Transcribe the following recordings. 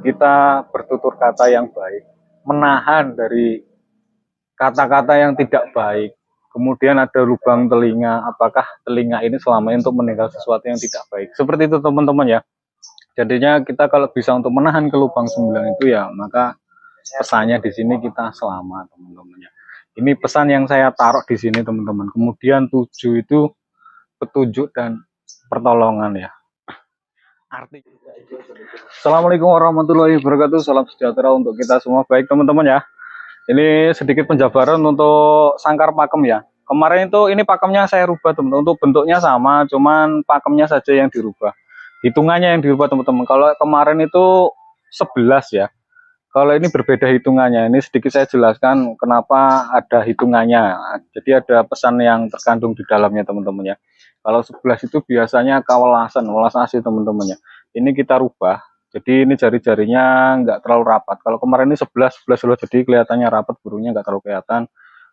kita bertutur kata yang baik, menahan dari kata-kata yang tidak baik. Kemudian ada lubang telinga, apakah telinga ini selama ini untuk mendengar sesuatu yang tidak baik. Seperti itu teman-teman ya. Jadinya kita kalau bisa untuk menahan ke lubang 9 itu ya, maka pesannya di sini kita selamat teman-teman ya. Ini pesan yang saya taruh di sini teman-teman. Kemudian 7 itu petunjuk dan pertolongan ya. Arti. Assalamualaikum warahmatullahi wabarakatuh. Salam sejahtera untuk kita semua. Baik teman-teman ya. Ini sedikit penjabaran untuk sangkar pakem ya. Kemarin itu ini pakemnya saya rubah teman-teman. Untuk bentuknya sama, cuman pakemnya saja yang dirubah. Hitungannya yang dirubah teman-teman. Kalau kemarin itu 11 ya. Kalau ini berbeda hitungannya. Ini sedikit saya jelaskan kenapa ada hitungannya. Jadi ada pesan yang terkandung di dalamnya teman-teman ya. Kalau 11 itu biasanya kawelasan, welas asih teman-teman ya. Ini kita rubah. Jadi ini jari-jarinya nggak terlalu rapat. Kalau kemarin ini 11 loh, jadi kelihatannya rapat, burungnya nggak terlalu kelihatan.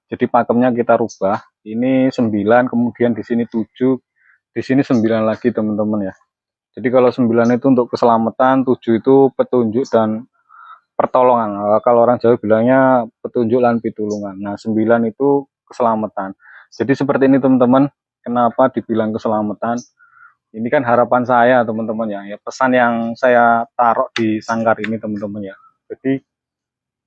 Jadi pakemnya kita rubah. Ini 9, kemudian di sini 7, di sini 9 lagi teman-teman ya. Jadi kalau 9 itu untuk keselamatan, 7 itu petunjuk dan pertolongan. Kalau orang Jawa bilangnya petunjuk dan pitulungan. Nah 9 itu keselamatan. Jadi seperti ini teman-teman. Kenapa dibilang keselamatan? Ini kan harapan saya teman-teman ya. Pesan yang saya taruh di sangkar ini teman-teman ya. Jadi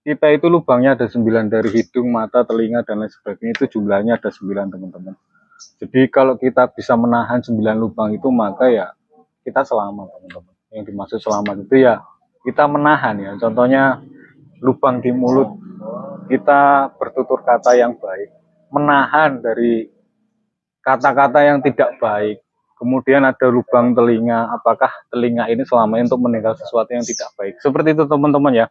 kita itu lubangnya ada 9 dari hidung, mata, telinga dan lain sebagainya, itu jumlahnya ada 9 teman-teman. Jadi kalau kita bisa menahan 9 lubang itu maka ya kita selamat teman-teman. Yang dimaksud selamat itu ya kita menahan ya. Contohnya lubang di mulut, kita bertutur kata yang baik, menahan dari kata-kata yang tidak baik. Kemudian ada lubang telinga, apakah telinga ini selama ini untuk mendengar sesuatu yang tidak baik. Seperti itu teman-teman ya.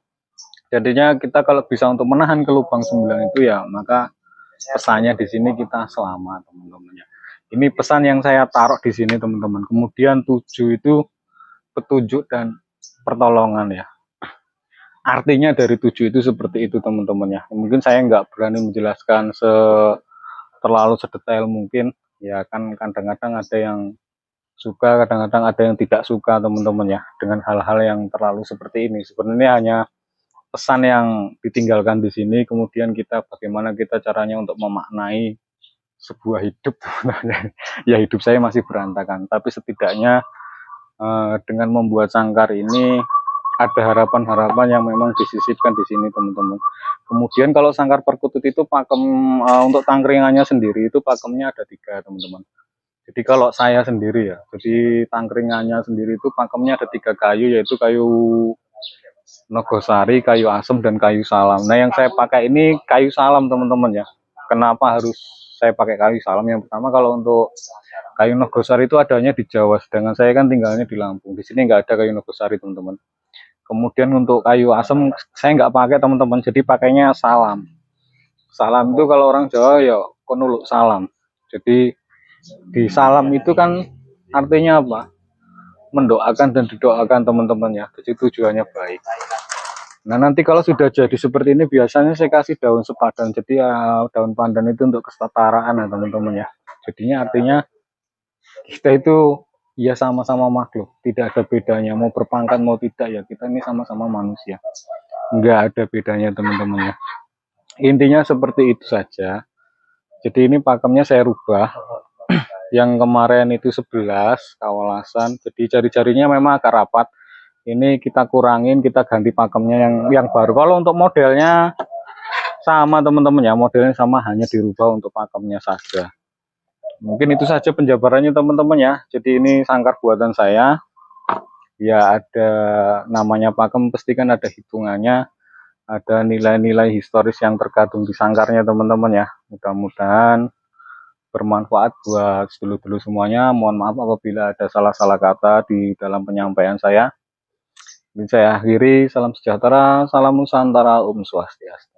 Jadinya kita kalau bisa untuk menahan ke lubang 9 itu ya, maka pesannya di sini kita selamat teman-teman ya. Ini pesan yang saya taruh di sini teman-teman. Kemudian 7 itu petunjuk dan pertolongan ya. Artinya dari 7 itu seperti itu teman-teman ya. Mungkin saya nggak berani menjelaskan terlalu sedetail mungkin. Ya kan kadang-kadang ada yang suka, kadang-kadang ada yang tidak suka teman-teman ya. Dengan hal-hal yang terlalu seperti ini. Sebenarnya hanya pesan yang ditinggalkan di sini. Kemudian kita bagaimana kita caranya untuk memaknai sebuah hidup teman-teman. Ya hidup saya masih berantakan. Tapi setidaknya dengan membuat sangkar ini ada harapan-harapan yang memang disisipkan di sini teman-teman. Kemudian kalau sangkar perkutut itu pakem untuk tangkringannya sendiri itu pakemnya ada 3 teman-teman. Jadi kalau saya sendiri ya, jadi tangkringannya sendiri itu pakemnya ada 3 kayu, yaitu kayu nogosari, kayu asem dan kayu salam. Nah yang saya pakai ini kayu salam teman-teman ya. Kenapa harus saya pakai kayu salam? Yang pertama kalau untuk kayu nogosari itu adanya di Jawa, sedangkan saya kan tinggalnya di Lampung. Di sini nggak ada kayu nogosari teman-teman. Kemudian untuk kayu asem saya nggak pakai teman-teman, jadi pakainya salam. Salam itu kalau orang Jawa ya konuluk salam. Jadi di salam itu kan artinya apa? Mendoakan dan didoakan teman-teman ya. Jadi tujuannya baik. Nah nanti kalau sudah jadi seperti ini biasanya saya kasih daun sepadan. Jadi ya daun pandan itu untuk kesetaraan ya teman-teman ya. Jadinya artinya kita itu ya sama-sama makhluk, tidak ada bedanya, mau berpangkat mau tidak ya, kita ini sama-sama manusia, nggak ada bedanya teman-teman ya. Intinya seperti itu saja. Jadi ini pakemnya saya rubah. Yang kemarin itu 11 kawalasan, jadi jari-jarinya memang agak rapat. Ini kita kurangin, kita ganti pakemnya yang baru. Kalau untuk modelnya sama teman-teman ya, modelnya sama, hanya dirubah untuk pakemnya saja. Mungkin itu saja penjabarannya teman-teman ya. Jadi ini sangkar buatan saya. Ya ada namanya pakem, pasti kan ada hitungannya, ada nilai-nilai historis yang terkandung di sangkarnya teman-teman ya. Mudah-mudahan bermanfaat buat dulu-dulu semuanya. Mohon maaf apabila ada salah-salah kata di dalam penyampaian saya. Ini saya akhiri, salam sejahtera, salam Nusantara, Om Swastiastu.